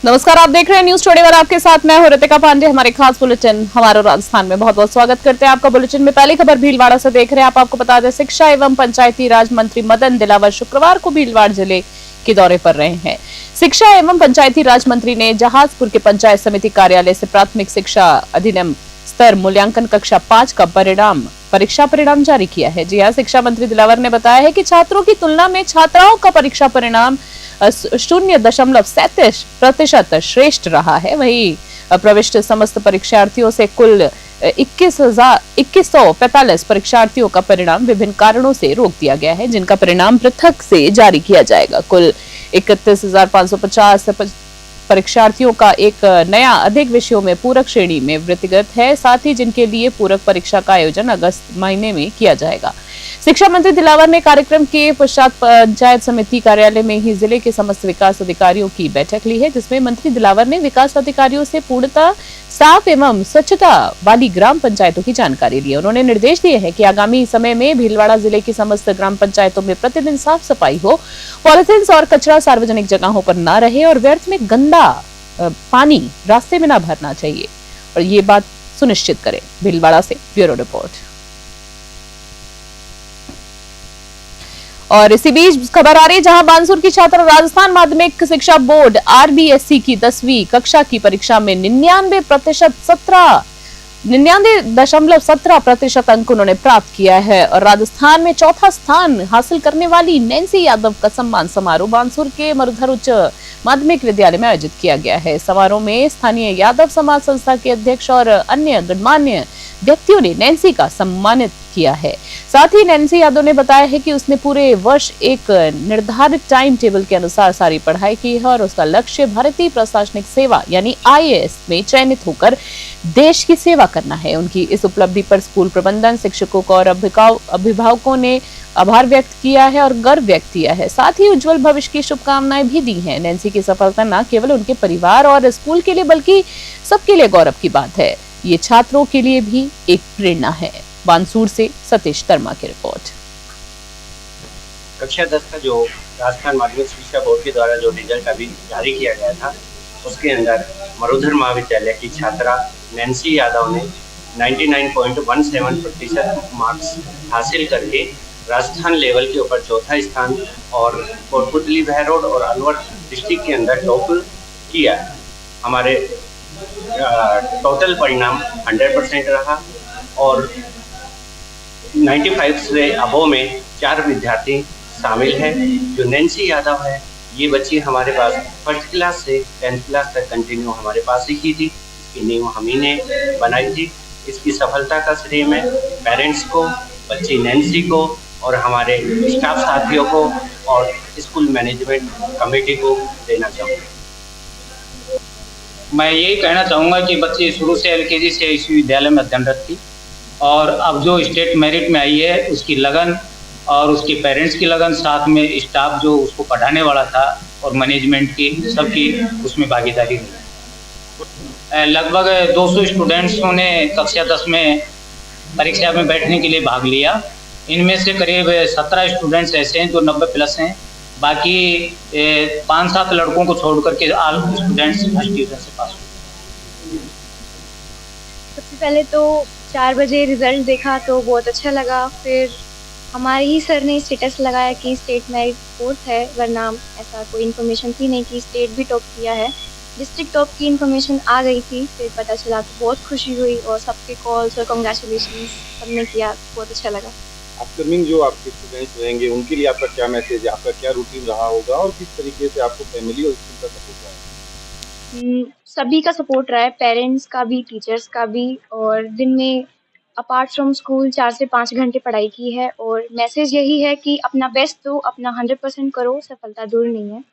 नमस्कार, आप देख रहे हैं न्यूज 24 आपके साथ मैं हूं रितिका पांडे। हमारे खास बुलेटिन हमारे राजस्थान में बहुत बहुत स्वागत करते हैं आपका। बुलेटिन में पहली खबर भीलवाड़ा से देख रहे हैं आपको बता दें, शिक्षा एवं पंचायती राज मंत्री मदन दिलावर शुक्रवार को भीलवाड़ा जिले के दौरे पर रहे हैं। शिक्षा एवं पंचायती राज मंत्री ने जहाजपुर के पंचायत समिति कार्यालय से प्राथमिक शिक्षा अधिनियम स्तर मूल्यांकन कक्षा 5 का परीक्षा परिणाम जारी किया है। जी हाँ, शिक्षा मंत्री दिलावर ने बताया है कि छात्रों की तुलना में छात्राओं का परीक्षा परिणाम 0.37% श्रेष्ठ रहा है। वहीं प्रविष्ट समस्त परीक्षार्थियों से कुल 2145 परीक्षार्थियों का परिणाम विभिन्न कारणों से रोक दिया गया है, जिनका परिणाम पृथक से जारी किया जाएगा। कुल 31,550 परीक्षार्थियों का एक नया अधिक विषयों में पूरक श्रेणी में वृत्तिगत है, साथ ही जिनके लिए पूरक परीक्षा का आयोजन अगस्त महीने में किया जाएगा। शिक्षा मंत्री दिलावर ने कार्यक्रम के पश्चात पंचायत समिति कार्यालय में ही जिले के समस्त विकास अधिकारियों की बैठक ली है, जिसमें मंत्री दिलावर ने विकास अधिकारियों से पूर्णतः साफ एवं स्वच्छता वाली ग्राम पंचायतों की जानकारी ली। उन्होंने निर्देश दिए हैं कि आगामी समय में भीलवाड़ा जिले की समस्त ग्राम पंचायतों में प्रतिदिन साफ सफाई हो, पॉलिथीन और कचरा सार्वजनिक जगहों पर न रहे और व्यर्थ में गंदा पानी रास्ते में न भरना चाहिए और ये बात सुनिश्चित करें। भीलवाड़ा से ब्यूरो रिपोर्ट। और इसी बीच खबर आ रही है, जहां बानसूर की छात्रा राजस्थान माध्यमिक शिक्षा बोर्ड RBSC की 10वीं कक्षा की परीक्षा में 99.17% अंक उन्होंने प्राप्त किया है और राजस्थान में चौथा स्थान हासिल करने वाली नैन्सी यादव का सम्मान समारोह बानसूर के मरुधर उच्च माध्यमिक विद्यालय में आयोजित किया गया है। समारोह में स्थानीय यादव समाज संस्था के अध्यक्ष और अन्य गणमान्य व्यक्तियों ने नैन्सी का सम्मानित किया है। साथ ही नैन्सी यादव ने बताया है कि उसने पूरे वर्ष एक निर्धारित टाइम टेबल के अनुसार सारी पढ़ाई की है और उसका लक्ष्य भारतीय प्रशासनिक सेवा यानी IAS में चयनित होकर देश की सेवा करना है। उनकी इस उपलब्धि पर स्कूल प्रबंधन, शिक्षकों और अभिभावकों ने आभार व्यक्त किया है और गर्व व्यक्त किया है। साथ ही उज्जवल भविष्य की शुभकामनाएं भी दी हैं। नैन्सी की सफलता न केवल उनके परिवार और स्कूल के लिए बल्कि सबके लिए गौरव की बात है। ये छात्रों के लिए भी एक प्रेरणा है। बानसूर से सतीश शर्मा की रिपोर्ट। कक्षा 10 का जो राजस्थान माध्यमिक शिक्षा बोर्ड के द्वारा जो रिजल्ट अभी जारी किया गया था, उसके अंदर मरुधर महाविद्यालय की छात्रा नैन्सी यादव ने 99.17% मार्क्स हासिल करके राजस्थान लेवल के ऊपर चौथा स्थान और कोटपुतली बहरोड और अलवर डिस्ट्रिक्ट के अंदर टॉप किया। हमारे टोटल परिणाम 100% रहा और 95 से अबव में 4 विद्यार्थी शामिल हैं। जो नैन्सी यादव है, ये बच्ची हमारे पास फर्स्ट क्लास से 10th क्लास तक कंटिन्यू हमारे पास ही की थी। इसकी नींव हम ही ने बनाई थी। इसकी सफलता का श्रेय मैं पेरेंट्स को, बच्ची नैन्सी को और हमारे स्टाफ साथियों को और स्कूल मैनेजमेंट कमेटी को देना चाहूँगा। मैं यही कहना चाहूँगा कि बच्ची शुरू से LKG से इस विद्यालय में अध्ययनरत थी और अब जो स्टेट मेरिट में आई है, उसकी लगन और उसके पेरेंट्स की लगन, साथ में स्टाफ जो उसको पढ़ाने वाला था और मैनेजमेंट की सबकी उसमें भागीदारी हुई। लगभग 200 स्टूडेंट्सों ने कक्षा 10 में परीक्षा में बैठने के लिए भाग लिया। इनमें से करीब 17 स्टूडेंट्स ऐसे हैं जो 90+ हैं। बाकी 5-7 लड़कों को छोड़ करके ऑल स्टूडेंट्स फर्स्ट डिवीजन से पास हुए। सबसे पहले तो 4 बजे रिजल्ट देखा तो बहुत अच्छा लगा। फिर हमारे ही सर ने स्टेटस लगाया कि स्टेट मेरिट 4th है, वरना ऐसा कोई इन्फॉर्मेशन थी नहीं कि स्टेट भी टॉप किया है। डिस्ट्रिक्ट टॉप की इन्फॉर्मेशन आ गई थी, फिर पता चला तो बहुत खुशी हुई और सबके कॉल्स और कॉन्ग्रेचुलेशन सबने किया, बहुत अच्छा लगा। अपकमिंग जो आपके स्टूडेंट्स रहेंगे उनके लिए आपका क्या मैसेज है, आपका क्या रूटीन रहा होगा और किस तरीके से आपको फैमिली और स्कूल का सपोर्ट रहा है? सभी का सपोर्ट रहा है, पेरेंट्स का भी, टीचर्स का भी। और दिन में अपार्ट फ्रॉम स्कूल 4 से 5 घंटे पढ़ाई की है और मैसेज यही है कि अपना बेस्ट दो, अपना 100% करो, सफलता दूर नहीं है।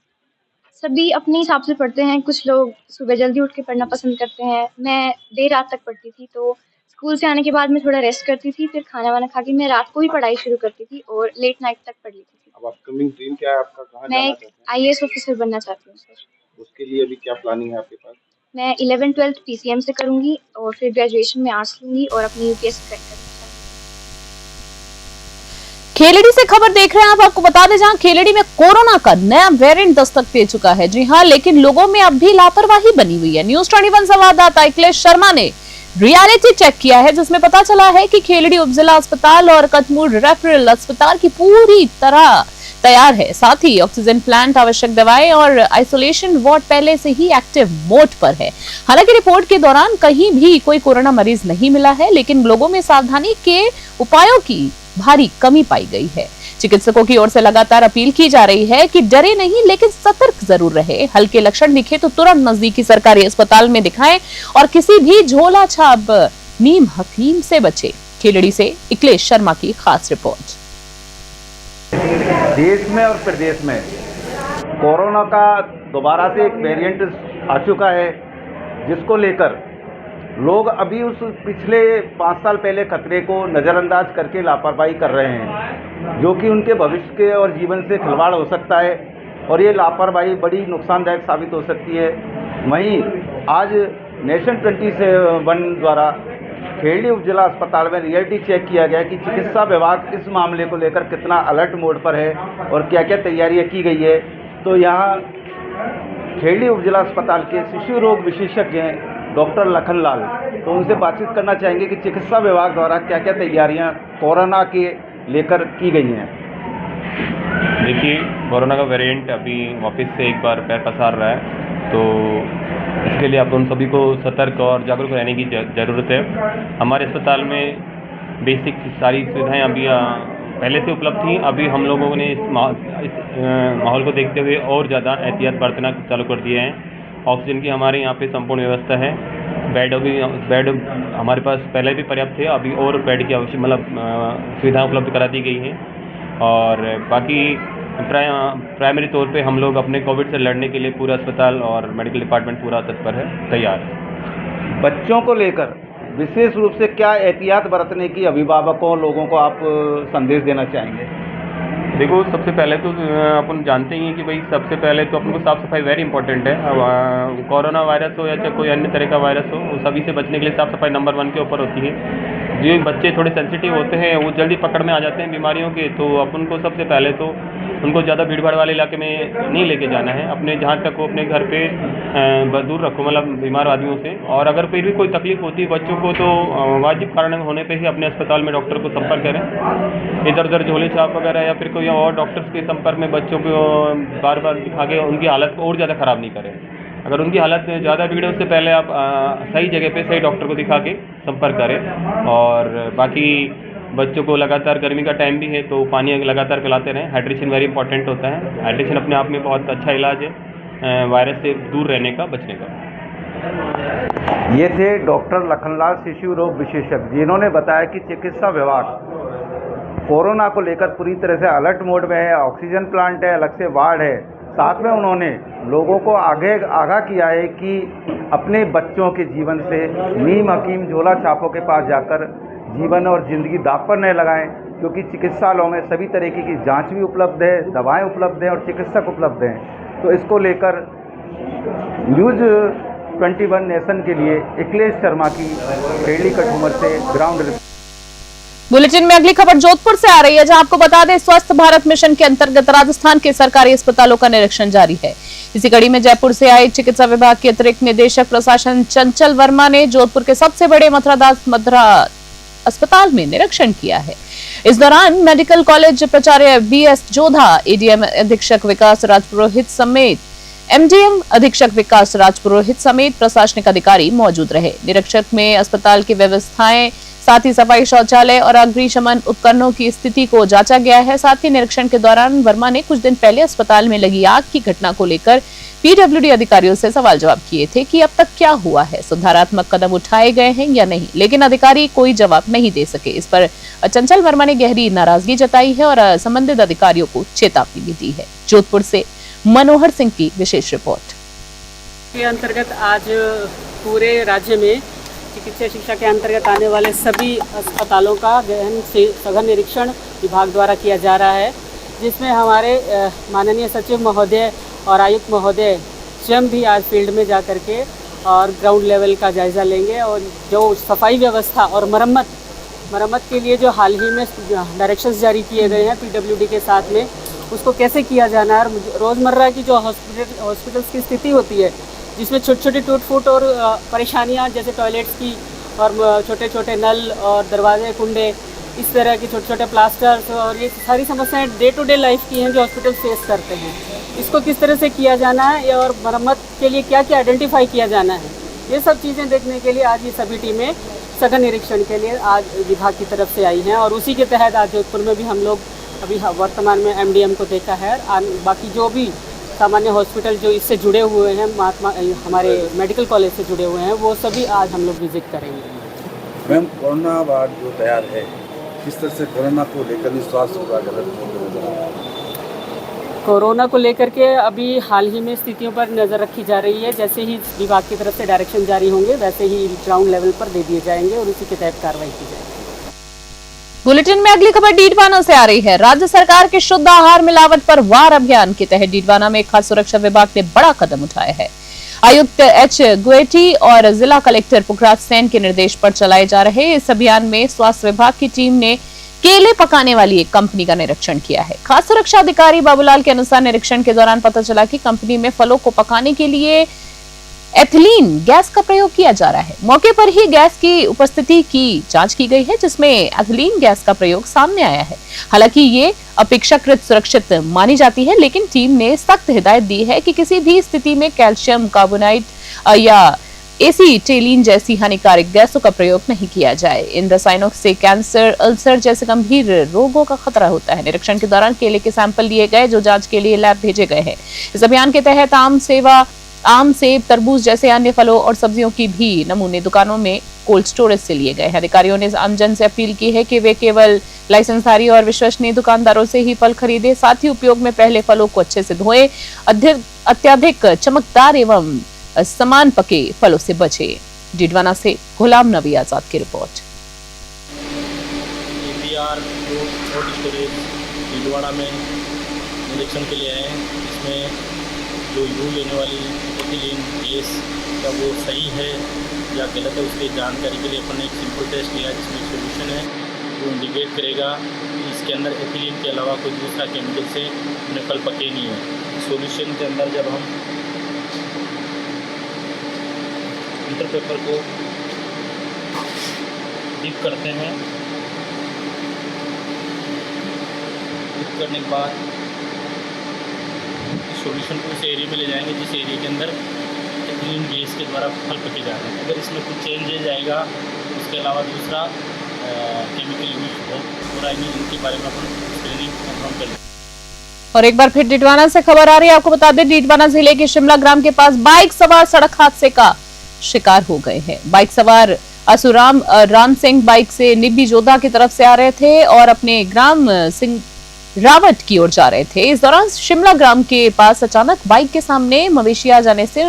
सभी अपने हिसाब से पढ़ते हैं। कुछ लोग सुबह जल्दी उठ के पढ़ना पसंद करते हैं। मैं देर रात तक पढ़ती थी, तो स्कूल से आने के बाद मैं थोड़ा रेस्ट करती थी, फिर खाना वाना खा के मैं रात को ही पढ़ाई शुरू करती थी और लेट नाइट तक पढ़ लेती थी। अब अपकमिंग ड्रीम क्या है आपका, कहाँ मैं जाना एक चाहते हैं? IAS ऑफिसर बनना चाहती हूँ सर। उसके लिए अभी क्या प्लानिंग है आपके पास? मैं 11th-12th PCM से करूँगी और फिर ग्रेजुएशन में आर्ट्स लूँगी और अपनी UPSC क्रैक करना चाहती खेलेड़ी से खबर देख रहे हैं आप। आपको बता दें, जहां खेलेड़ी में कोरोना का नया वेरिएंट दस्तक दे चुका है। जी हां, लेकिन लोगों में अब भी लापरवाही बनी हुई है। न्यूज 21 संवाददाता अखिलेश शर्मा ने रियलिटी चेक किया है, जिसमें पता चला है कि खेलेड़ी उपजिला अस्पताल और कटमूर रेफरल अस्पताल की पूरी तरह तैयार है। साथ ही ऑक्सीजन प्लांट, आवश्यक दवाएं और आइसोलेशन वार्ड पहले से ही एक्टिव मोड पर है। हालांकि रिपोर्ट के दौरान कहीं भी कोई कोरोना मरीज नहीं मिला है, लेकिन लोगों में सावधानी के उपायों की भारी कमी पाई गई है। चिकित्सकों की ओर से लगातार अपील की जा रही है कि डरे नहीं, लेकिन सतर्क जरूर रहे। हल्के लक्षण दिखे तो तुरंत नजदीकी सरकारी अस्पताल में दिखाएं और किसी भी झोला छाप नीम हकीम से बचे। खेलड़ी से अखिलेश शर्मा की खास रिपोर्ट। देश में और प्रदेश में कोरोना का दोबारा से एक वेरिएंट आ चुका है, जिसको लेकर लोग अभी उस पिछले 5 साल पहले खतरे को नज़रअंदाज करके लापरवाही कर रहे हैं, जो कि उनके भविष्य के और जीवन से खिलवाड़ हो सकता है और ये लापरवाही बड़ी नुकसानदायक साबित हो सकती है। वहीं आज नेशन 21 द्वारा खेलड़ी उपजिला अस्पताल में रियलिटी चेक किया गया कि चिकित्सा विभाग इस मामले को लेकर कितना अलर्ट मोड पर है और क्या क्या तैयारियां की गई है। तो यहाँ खेलड़ी उपजिला अस्पताल के शिशु रोग विशेषज्ञ डॉक्टर लखनलाल, तो उनसे बातचीत करना चाहेंगे कि चिकित्सा विभाग द्वारा क्या क्या तैयारियां कोरोना के लेकर की गई हैं। देखिए, कोरोना का वेरिएंट अभी वापस से एक बार पैर पसार रहा है, तो इसके लिए आप उन सभी को सतर्क और जागरूक रहने की ज़रूरत है। हमारे अस्पताल में बेसिक सारी सुविधाएं अभी पहले से उपलब्ध थी। अभी हम लोगों ने इस माहौल को देखते हुए और ज़्यादा एहतियात बरतना चालू कर दिए हैं। ऑक्सीजन की हमारे यहाँ पे संपूर्ण व्यवस्था है। बेड हमारे पास पहले भी पर्याप्त थे, अभी और बेड की आवश्यक सुविधा उपलब्ध करा दी गई हैं। और बाकी प्राइमरी तौर पे हम लोग अपने कोविड से लड़ने के लिए पूरा अस्पताल और मेडिकल डिपार्टमेंट पूरा तत्पर है, तैयार है। बच्चों को लेकर विशेष रूप से क्या एहतियात बरतने की अभिभावकों लोगों को आप संदेश देना चाहेंगे? देखो, सबसे पहले तो अपन जानते ही हैं कि भाई सबसे पहले तो अपन को साफ़ सफाई वेरी इंपॉर्टेंट है। कोरोना वायरस हो या चाहे कोई अन्य तरह का वायरस हो, सभी से बचने के लिए साफ़ सफाई नंबर 1 के ऊपर होती है। जो बच्चे थोड़े सेंसिटिव होते हैं, वो जल्दी पकड़ में आ जाते हैं बीमारियों के, तो अपन को सबसे पहले तो उनको ज़्यादा भीड़ भाड़ वाले इलाके में नहीं लेके जाना है। अपने जहाँ तक वो अपने घर पे दूर रखो, मतलब बीमार आदमियों से। और अगर फिर भी कोई तकलीफ होती है बच्चों को, तो वाजिब कारण होने पे ही अपने अस्पताल में डॉक्टर को संपर्क करें। इधर उधर झोले छाप वगैरह या फिर कोई और डॉक्टर्स के संपर्क में बच्चों को बार बार दिखा के उनकी हालत को और ज़्यादा ख़राब नहीं करें। अगर उनकी हालत ज़्यादा बिगड़े, उससे पहले आप सही जगह पे सही डॉक्टर को दिखा के संपर्क करें। और बाकी बच्चों को लगातार, गर्मी का टाइम भी है, तो पानी लगातार पिलाते रहें। हाइड्रेशन वेरी इंपॉर्टेंट होता है। हाइड्रेशन अपने आप में बहुत अच्छा इलाज है वायरस से दूर रहने का, बचने का। ये थे डॉक्टर लखनलाल, शिशु रोग विशेषज्ञ, जिन्होंने बताया कि चिकित्सा विभाग कोरोना को लेकर पूरी तरह से अलर्ट मोड में है। ऑक्सीजन प्लांट है, अलग से वार्ड है। साथ में उन्होंने लोगों को आगाह किया है कि अपने बच्चों के जीवन से नीम हकीम, झोला छापों के पास जाकर जीवन और ज़िंदगी दांव पर न लगाएं, क्योंकि चिकित्सालयों में सभी तरीके की जांच भी उपलब्ध है, दवाएं उपलब्ध हैं और चिकित्सक उपलब्ध हैं। तो इसको लेकर न्यूज़ 21 नेशन के लिए अखिलेश शर्मा की खेलड़ी कटघूमर से ग्राउंड। बुलेटिन में अगली खबर जोधपुर से आ रही है, जहां आपको बता दें, स्वस्थ भारत मिशन के अंतर्गत राजस्थान के सरकारी अस्पतालों का निरीक्षण जारी है। इसी कड़ी में जयपुर से आए चिकित्सा विभाग के अतिरिक्त निदेशक प्रशासन चंचल वर्मा ने जोधपुर के सबसे बड़े मथुरादास मध्रा अस्पताल में निरीक्षण किया है। इस दौरान मेडिकल कॉलेज प्राचार्य BS जोधा, ADM अधीक्षक विकास राजपुरोहित समेत MDM अधीक्षक विकास राजपुरोहित समेत प्रशासनिक अधिकारी मौजूद रहे। निरीक्षण में अस्पताल की व्यवस्थाएं, साथ ही सफाई, शौचालय और अग्निशमन उपकरणों की स्थिति को जांचा गया है। साथ ही निरीक्षण के दौरान वर्मा ने कुछ दिन पहले अस्पताल में लगी आग की घटना को लेकर PWD अधिकारियों से सवाल जवाब किए थे कि अब तक क्या हुआ है, सुधारात्मक कदम उठाए गए हैं या नहीं, लेकिन अधिकारी कोई जवाब नहीं दे सके। इस पर चंचल वर्मा ने गहरी नाराजगी जताई है और संबंधित अधिकारियों को चेतावनी भी दी है। जोधपुर से मनोहर सिंह की विशेष रिपोर्ट। के अंतर्गत आज पूरे राज्य में चिकित्सा शिक्षा के अंतर्गत आने वाले सभी अस्पतालों का गहन से सघन निरीक्षण विभाग द्वारा किया जा रहा है, जिसमें हमारे माननीय सचिव महोदय और आयुक्त महोदय स्वयं भी आज फील्ड में जा करके और ग्राउंड लेवल का जायज़ा लेंगे और जो सफाई व्यवस्था और मरम्मत मरम्मत के लिए जो हाल ही में डायरेक्शंस जारी किए गए हैं पीडब्ल्यूडी के साथ में, उसको कैसे किया जाना है। और रोज़मर्रा की जो हॉस्पिटल्स की स्थिति होती है, जिसमें छोटी छोटी टूट फूट और परेशानियाँ, जैसे टॉयलेट्स की और छोटे छोटे नल और दरवाजे कुंडे, इस तरह की छोटे छोटे प्लास्टर्स, और ये सारी समस्याएं डे टू डे लाइफ की हैं जो हॉस्पिटल फेस करते हैं। इसको किस तरह से किया जाना है और मरम्मत के लिए क्या क्या आइडेंटिफाई किया जाना है, ये सब चीज़ें देखने के लिए आज ये सभी टीमें सघन निरीक्षण के लिए आज विभाग की तरफ से आई हैं। और उसी के तहत आज जोधपुर में भी हम लोग अभी वर्तमान में एमडीएम को देखा है। बाकी जो भी सामान्य हॉस्पिटल जो इससे जुड़े हुए हैं, हमारे मेडिकल कॉलेज से जुड़े हुए हैं, वो सभी आज हम लोग विजिट करेंगे। मैम, कोरोना वार्ड जो तैयार है, किस तरह से कोरोना को लेकर स्वास्थ्य विभाग नजर आ रहा है? कोरोना को लेकर के अभी हाल ही में स्थितियों पर नज़र रखी जा रही है। जैसे ही विभाग की तरफ से डायरेक्शन जारी होंगे, वैसे ही ग्राउंड लेवल पर दे दिए जाएंगे और उसी के तहत कार्रवाई की जाएगी। बुलेटिन में अगली खबर डीडवाना से आ रही है। राज्य सरकार के शुद्ध आहार मिलावट पर वार अभियान के तहत डीडवाना में खाद्य सुरक्षा विभाग ने बड़ा कदम उठाया है। आयुक्त एच गुएटी और जिला कलेक्टर पुखराज सेन के निर्देश पर चलाए जा रहे इस अभियान में स्वास्थ्य विभाग की टीम ने केले पकाने वाली एक कंपनी का निरीक्षण किया है। खाद्य सुरक्षा अधिकारी बाबूलाल के अनुसार निरीक्षण के दौरान पता चला कि कंपनी में फलों को पकाने के लिए एथिलीन गैस का प्रयोग किया जा रहा है। मौके पर ही गैस की उपस्थिति की जांच की गई है, जिसमें एथिलीन गैस का प्रयोग सामने आया है। हालांकि ये अपेक्षाकृत सुरक्षित मानी जाती है, लेकिन टीम ने सख्त हिदायत दी है कि किसी भी स्थिति में कैल्शियम कार्बोनाइट या एसीटेलीन जैसी हानिकारक गैसों का प्रयोग नहीं किया जाए। इन रसायनों से कैंसर, अल्सर जैसे गंभीर रोगों का खतरा होता है। निरीक्षण के दौरान केले के सैंपल लिए गए, जो जांच के लिए लैब भेजे गए हैं। इस अभियान के तहत आम, सेब, तरबूज जैसे अन्य फलों और सब्जियों की भी नमूने दुकानों में कोल्ड स्टोरेज से लिए गए हैं। अधिकारियों ने आमजन से अपील की है कि वे केवल लाइसेंसधारी और विश्वसनीय दुकानदारों से ही फल खरीदें। साथ ही उपयोग में पहले फलों को अच्छे से धोएं। अत्यधिक चमकदार एवं समान पके फलों से बचे। डीडवाना से गुलाम नबी आजाद की रिपोर्ट। डीडवाना में निरीक्षण के लिए आए हैं। इसमें जो यूज लेने वाली एथिलीन गैस का वो सही है या गलत है, उसकी जानकारी के लिए अपन ने एक सिंपल टेस्ट लिया, जिसमें सोल्यूशन है वो इंडिकेट करेगा कि इसके अंदर एथिलीन के अलावा कोई दूसरा केमिकल से अपने फल पके नहीं है। सोल्यूशन के अंदर जब हम फिल्टर पेपर को डिप करते हैं, डिप करने के बाद सॉल्यूशन को उस एरिया में ले जाएंगे जिस एरिया के अंदर एथिलीन गैस के द्वारा फल पके जा रहे हैं। अगर इसमें कुछ चेंज आएगा, उसके अलावा दूसरा केमिकल यूज हो रहा है, इनके बारे में अपन स्क्रीनिंग कंफर्म कर लें। और एक बार फिर डीडवाना से खबर आ रही है। आपको बता दें, डीडवाना जिले के शिमला ग्राम के पास बाइक सवार सड़क हादसे का शिकार हो गए हैं। बाइक सवार असुराम राम सिंह बाइक से निब्बी जोधा की तरफ से आ रहे थे और अपने ग्राम सिंह रावट की ओर जा रहे थे। इस दौरान शिमला ग्राम के पास अचानक बाइक के सामने मवेशी आ जाने से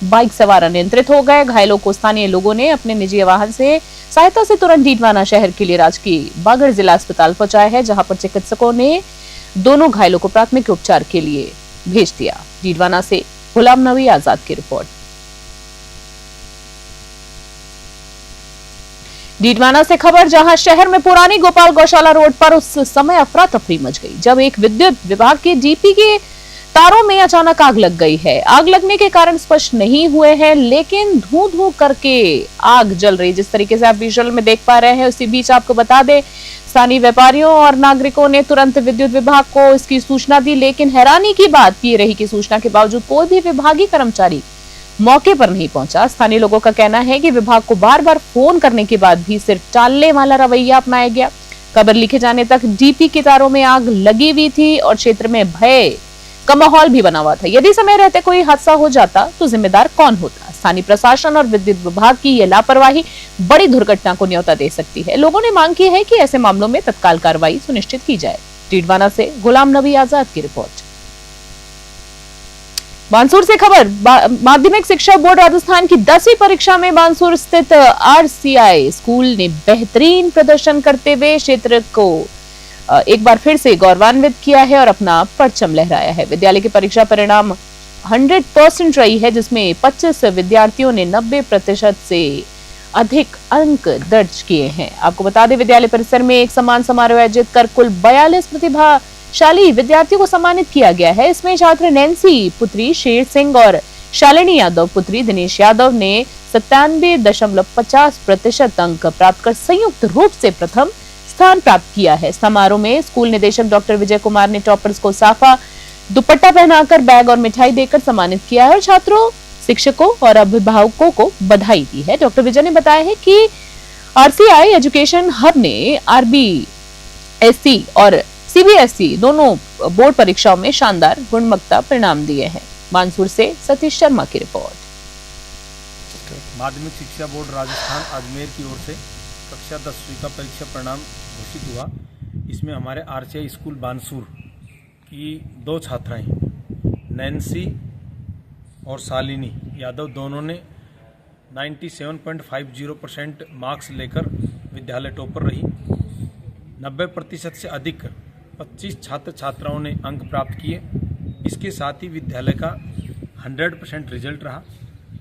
बाइक सवार अनियंत्रित हो गए। घायलों को स्थानीय लोगों ने अपने निजी वाहन से सहायता से तुरंत डीडवाना शहर के लिए राजकीय बागड़ जिला अस्पताल पहुंचाया है, जहां पर चिकित्सकों ने दोनों घायलों को प्राथमिक उपचार के लिए भेज दिया। डीडवाना से गुलाम नबी आजाद की रिपोर्ट। डीडवाना से खबर, जहां शहर में पुरानी गोपाल गौशाला रोड पर उस समय अफरा तफरी मच गई जब एक विद्युत विभाग के डीपी के तारों में अचानक आग लग गई है। आग लगने के कारण स्पष्ट नहीं हुए हैं, लेकिन धू धू करके आग जल रही, जिस तरीके से आप विजुअल में देख पा रहे हैं। उसी बीच आपको बता दें, स्थानीय व्यापारियों और नागरिकों ने तुरंत विद्युत विभाग को इसकी सूचना दी, लेकिन हैरानी की बात ये रही कि सूचना के बावजूद कोई भी विभागीय कर्मचारी मौके पर नहीं पहुंचा। स्थानीय लोगों का कहना है कि विभाग को बार बार फोन करने के बाद भी सिर्फ टालने वाला रवैया अपनाया गया। खबर लिखे जाने तक डीपी के तारों में आग लगी हुई थी और क्षेत्र में भय का माहौल भी बना हुआ था। यदि समय रहते कोई हादसा हो जाता तो जिम्मेदार कौन होता? स्थानीय प्रशासन और विद्युत विभाग की यह लापरवाही बड़ी दुर्घटना को न्योता दे सकती है। लोगों ने मांग की है कि ऐसे मामलों में तत्काल कार्रवाई सुनिश्चित की जाए। डीडवाना से गुलाम नबी आजाद की रिपोर्ट। बानसूर से खबर, माध्यमिक शिक्षा बोर्ड राजस्थान की 10वीं परीक्षा में बानसूर स्थित आरसीआई स्कूल ने बेहतरीन प्रदर्शन करते हुए क्षेत्र को एक बार फिर से गौरवान्वित किया है और अपना परचम लहराया है। विद्यालय की परीक्षा परिणाम 100% रही है, जिसमें 25 विद्यार्थियों ने 90% से अधिक अंक दर्ज किए हैं। आपको बता दें, विद्यालय परिसर में एक सम्मान समारोह आयोजित कर कुल 42 प्रतिभाशाली विद्यार्थियों को सम्मानित किया गया है। इसमें छात्र नैन्सी पुत्री शेर सिंह और शालिनी यादव पुत्री दिनेश यादव ने 97.50% अंक प्राप्त कर संयुक्त रूप से प्रथम स्थान प्राप्त किया है। समारोह में स्कूल निदेशक डॉक्टर विजय कुमार ने टॉपर्स को साफा दुपट्टा पहनाकर बैग और मिठाई देकर सम्मानित किया है और छात्रों, शिक्षकों और अभिभावकों को बधाई दी है। डॉक्टर विजय ने बताया है कि RCI एजुकेशन हब ने RBSE और CBSE दोनों बोर्ड परीक्षाओं में शानदार गुणवत्ता परिणाम दिए हैं। मानसूर से सतीश शर्मा की रिपोर्ट। माध्यमिक शिक्षा बोर्ड राजस्थान अजमेर की ओर से कक्षा 10वीं का परीक्षा परिणाम घोषित हुआ। इसमें हमारे RCI स्कूल बानसूर की 2 छात्राएं नैन्सी और शालिनी यादव दोनों ने 97.50% मार्क्स लेकर विद्यालय टॉपर रही। 90% से अधिक 25 छात्र छात्राओं ने अंक प्राप्त किए। इसके साथ ही विद्यालय का 100% रिजल्ट रहा।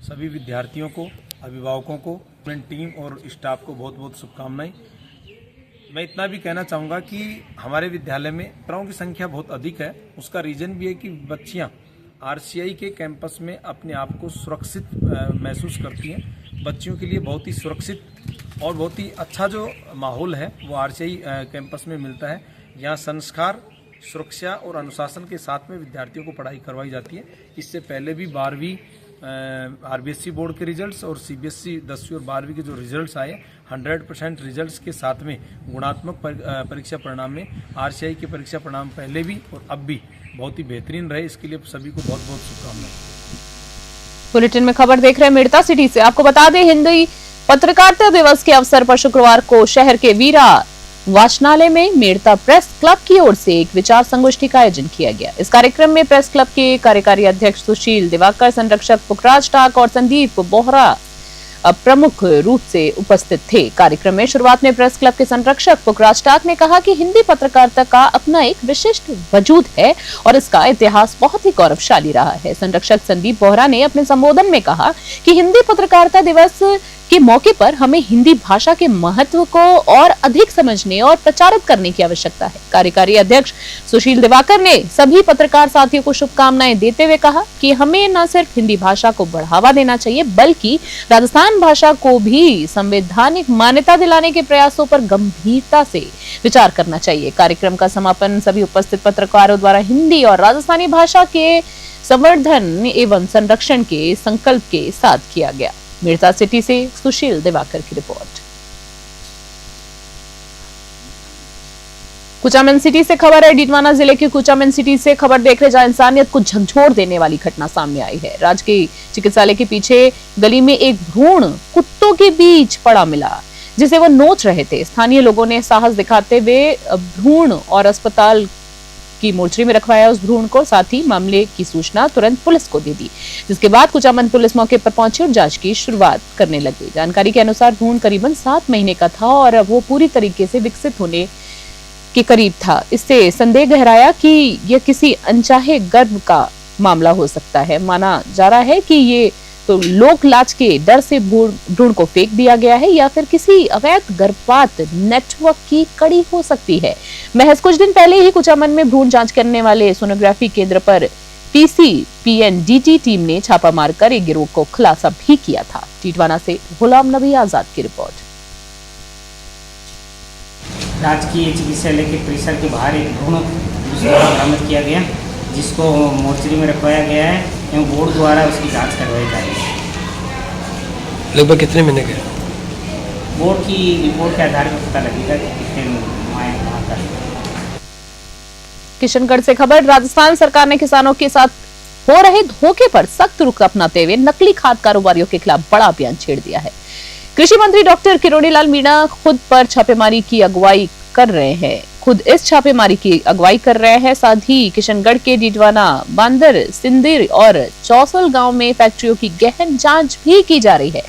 सभी विद्यार्थियों को, अभिभावकों को, टीम और स्टाफ को बहुत बहुत शुभकामनाएं। मैं इतना भी कहना चाहूँगा कि हमारे विद्यालय में छात्राओं की संख्या बहुत अधिक है। उसका रीज़न भी है कि बच्चियाँ RCI के कैंपस में अपने आप को सुरक्षित महसूस करती हैं। बच्चियों के लिए बहुत ही सुरक्षित और बहुत ही अच्छा जो माहौल है वो RCI कैंपस में मिलता है। यहाँ संस्कार, सुरक्षा और अनुशासन के साथ में विद्यार्थियों को पढ़ाई करवाई जाती है। इससे पहले भी 12वीं RBSE बोर्ड के रिजल्ट्स और CBSE 10वीं और 12वीं के जो रिजल्ट्स आए 100% रिजल्ट्स के साथ में गुणात्मक परीक्षा परिणाम में RCI के परीक्षा परिणाम पहले भी और अब भी बहुत ही बेहतरीन रहे। इसके लिए सभी को बहुत बहुत शुभकामनाएं। बुलेटिन में खबर देख रहे हैं मेड़ता सिटी से। आपको बता दें, हिंदी पत्रकारिता दिवस के अवसर पर शुक्रवार को शहर के वीरा वाचनालय में मेड़ता प्रेस क्लब की ओर से एक विचार संगोष्ठी का आयोजन किया गया। इस कार्यक्रम में प्रेस क्लब के कार्यकारी अध्यक्ष सुशील दिवाकर, संरक्षक पुखराज टाक और संदीप बोहरा प्रमुख रूप से उपस्थित थे। कार्यक्रम में शुरुआत में प्रेस क्लब के संरक्षक पुखराज टाक ने कहा कि हिंदी पत्रकारिता का अपना एक विशिष्ट वजूद है और इसका इतिहास बहुत ही गौरवशाली रहा है। संरक्षक संदीप बोहरा ने अपने संबोधन में कहा कि हिंदी पत्रकारिता दिवस के मौके पर हमें हिंदी भाषा के महत्व को और अधिक समझने और प्रचारित करने की आवश्यकता है। कार्यकारी अध्यक्ष सुशील दिवाकर ने सभी पत्रकार साथियों को शुभकामनाएं देते हुए कहा कि हमें न सिर्फ हिंदी भाषा को बढ़ावा देना चाहिए बल्कि राजस्थान भाषा को भी संवैधानिक मान्यता दिलाने के प्रयासों पर गंभीरता से विचार करना चाहिए। कार्यक्रम का समापन सभी उपस्थित पत्रकारों द्वारा हिंदी और राजस्थानी भाषा के संवर्धन एवं संरक्षण के संकल्प के साथ किया गया। मेड़ता सिटी से सुशील दिवाकर की रिपोर्ट। कुचामन सिटी से खबर है। डीडवाना जिले के कुचामन सिटी से खबर देख रहे, जहां इंसानियत को झकझोर देने वाली घटना सामने आई है। राजकीय चिकित्सालय के पीछे गली में एक भ्रूण कुत्तों के बीच पड़ा मिला, जिसे वो नोच रहे थे। स्थानीय लोगों ने साहस दिखाते हुए भ्रूण और अस्पताल की मोर्चरी में रखवाया उस भ्रूण को। साथ ही मामले की सूचना तुरंत पुलिस को दे दी, जिसके बाद कुचामन पुलिस मौके पर पहुंची और जांच की शुरुआत करने लगी। जानकारी के अनुसार भ्रूण करीबन 7 महीने का था और वो पूरी तरीके से विकसित होने के करीब था। इससे संदेह गहराया कि यह किसी अनचाहे गर्भ का मामला हो सकता है। माना जा रहा है कि ये तो लोक लाज के डर से भ्रूण को फेंक दिया गया है या फिर किसी अवैध गर्भपात नेटवर्क की कड़ी हो सकती है। महज कुछ दिन पहले ही कुचामन में भ्रूण जांच करने वाले सोनोग्राफी केंद्र पर PCPNDT टीम ने छापा मारकर एक गिरोह को खुलासा भी किया था। टीटवाना से गुलाम नबी आजाद की रिपोर्ट। राजकीय चिकित्सालय के परिसर के बाहर एक भ्रूण बरामद किया गया, जिसको मोर्चरी में रखवाया गया है एवं बोर्ड द्वारा उसकी जांच करवाई जा रही है। लगभग कितने महीने के? बोर्ड की रिपोर्ट के आधार पर पता लगेगा कि कितने माए वहाँ का। किशनगढ़ से खबर। राजस्थान सरकार ने किसानों के साथ हो रहे धोखे पर सख्त रुख अपनाते हुए नकली खाद कारोबारियों के खिलाफ बड़ा अभियान छेड़ दिया है। कृषि मंत्री डॉक्टर किरोड़ी लाल मीणा खुद पर छापेमारी की अगुवाई कर रहे हैं। खुद इस छापेमारी की अगुवाई कर रहे हैं। साथ ही किशनगढ़ के डीडवाना, बांदर, सिंदिर और चौसल गांव में फैक्ट्रियों की गहन जांच भी की जा रही है।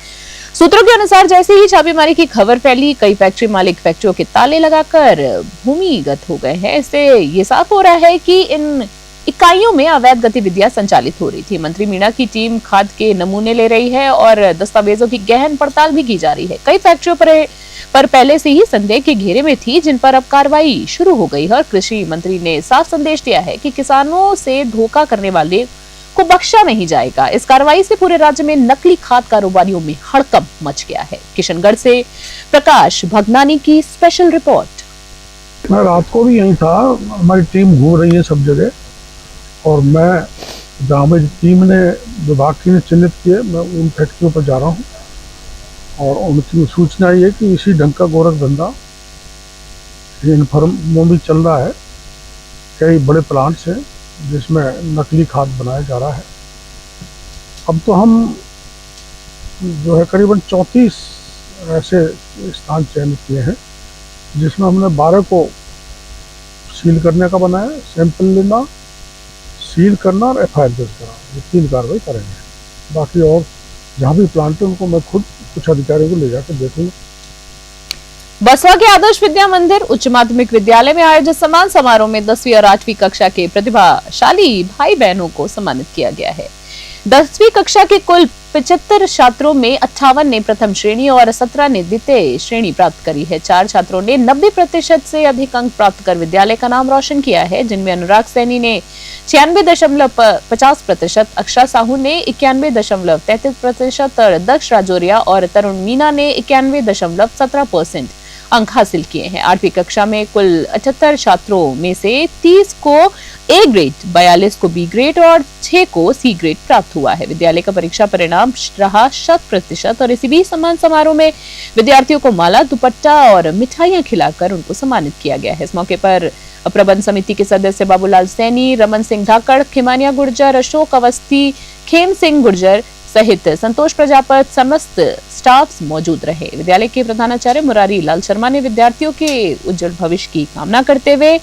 सूत्रों के अनुसार जैसे ही छापेमारी की खबर फैली, कई फैक्ट्री मालिक फैक्ट्रियों के ताले लगाकर भूमिगत हो गए हैं। इससे ये साफ हो रहा है कि इन इकाइयों में अवैध गतिविधियां संचालित हो रही थी। मंत्री मीणा की टीम खाद के नमूने ले रही है और दस्तावेजों की गहन पड़ताल भी की जा रही है। कई फैक्ट्रियों पर पहले से ही संदेह के घेरे में थी, जिन पर अब कार्रवाई शुरू हो गई है और कृषि मंत्री ने साफ संदेश दिया है कि किसानों से धोखा करने वाले को बख्शा नहीं जाएगा। इस कार्रवाई से पूरे राज्य में नकली खाद कारोबारियों में हड़कंप मच गया है। किशनगढ़ से प्रकाश भगनानी की स्पेशल रिपोर्ट। मैं रात को भी यहीं था, हमारी टीम घूम रही है सब जगह और मैं जहाँ पे टीम ने विभाग की ने चिन्हित किए, मैं उन फैक्ट्रियों पर जा रहा हूँ और उनकी सूचना ये कि इसी ढंग का गोरख धंधा इन्फॉर्म में भी चल रहा है। कई बड़े प्लांट्स हैं जिसमें नकली खाद बनाया जा रहा है। अब तो हम जो है करीबन 34 ऐसे स्थान चयनित किए हैं जिसमें हमने 12 को सील करने का बनाया, सैंपल लेना, सील करना और FIR दर्ज करना, ये 3 कार्रवाई करेंगे। बाकी और जहाँ भी प्लांट है उनको मैं खुद कुछ अधिकारियों को ले जाकर देखूंगा। बसवा के आदर्श विद्या मंदिर उच्च माध्यमिक विद्यालय में आयोजित सम्मान समारोह में 10वीं और 8वीं कक्षा के प्रतिभाशाली भाई बहनों को सम्मानित किया गया है। 10वीं कक्षा के कुल 75 छात्रों में 58 ने प्रथम श्रेणी और 17 ने द्वितीय श्रेणी प्राप्त करी है। 4 छात्रों ने 90% से अधिक अंक प्राप्त कर विद्यालय का नाम रोशन किया है, जिनमें अनुराग सैनी ने 96.50%, अक्षरा साहू ने 91.33% और दक्ष राजौरिया और तरुण मीना ने 91.17% अंक हासिल किए हैं। 8वीं कक्षा में कुल 78 छात्रों में से 30 को A ग्रेड, 42 को B ग्रेड और 6 को C ग्रेड प्राप्त हुआ है। विद्यालय का परीक्षा परिणाम रहा 100% और इसी बीच सम्मान समारोह में विद्यार्थियों को माला, दुपट्टा और मिठाइयां खिलाकर उनको सम्मानित किया गया है। इस मौके पर प्रबंध समिति के सदस्य बाबूलाल सैनी, रमन सिंह धाकड़, खिमानिया गुर्जर, अशोक अवस्थी, खेम सिंह गुर्जर सहित संतोष प्रजापत समस्त स्टाफ मौजूद रहे। विद्यालय के प्रधानाचार्य मुरारी लाल शर्मा ने विद्यार्थियों के उज्जवल भविष्य की कामना करते हुए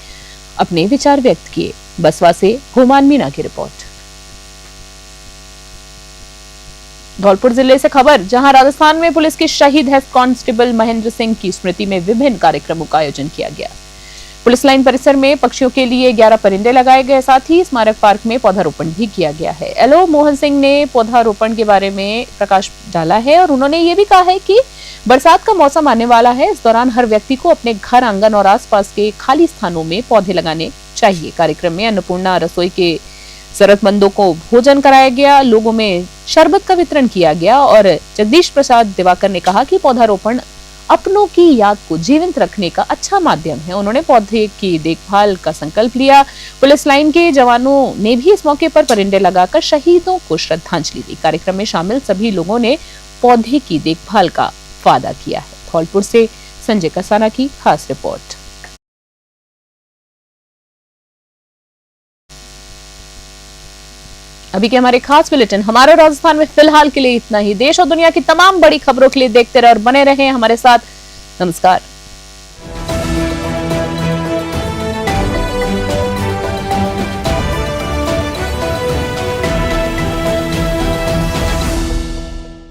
अपने विचार व्यक्त किए। बसवा से हुमान मीना की रिपोर्ट। धौलपुर जिले से खबर, जहां राजस्थान में पुलिस के शहीद हेड कांस्टेबल महेंद्र सिंह की स्मृति में विभिन्न कार्यक्रमों का आयोजन किया गया। पुलिस लाइन परिसर में पक्षियों के लिए 11 परिंदे लगाए गए, साथ ही स्मारक पार्क में पौधारोपण भी किया गया है। एलओ मोहन सिंह ने पौधारोपण के बारे में प्रकाश डाला है और उन्होंने ये भी कहा है कि बरसात का मौसम आने वाला है, इस दौरान हर व्यक्ति को अपने घर, आंगन और आसपास के खाली स्थानों में पौधे लगाने चाहिए। कार्यक्रम में अन्नपूर्णा रसोई के जरूरतमंदों को भोजन कराया गया, लोगों में शरबत का वितरण किया गया और जगदीश प्रसाद दिवाकर ने कहा कि पौधारोपण अपनों की याद को जीवंत रखने का अच्छा माध्यम है। उन्होंने पौधे की देखभाल का संकल्प लिया। पुलिस लाइन के जवानों ने भी इस मौके पर परिंदे लगाकर शहीदों को श्रद्धांजलि दी। कार्यक्रम में शामिल सभी लोगों ने पौधे की देखभाल का वादा किया है। धौलपुर से संजय कसाना की खास रिपोर्ट। अभी के हमारे खास बुलेटिन हमारे राजस्थान में फिलहाल के लिए इतना ही। देश और दुनिया की तमाम बड़ी खबरों के लिए देखते रहे और बने रहें हमारे साथ। नमस्कार।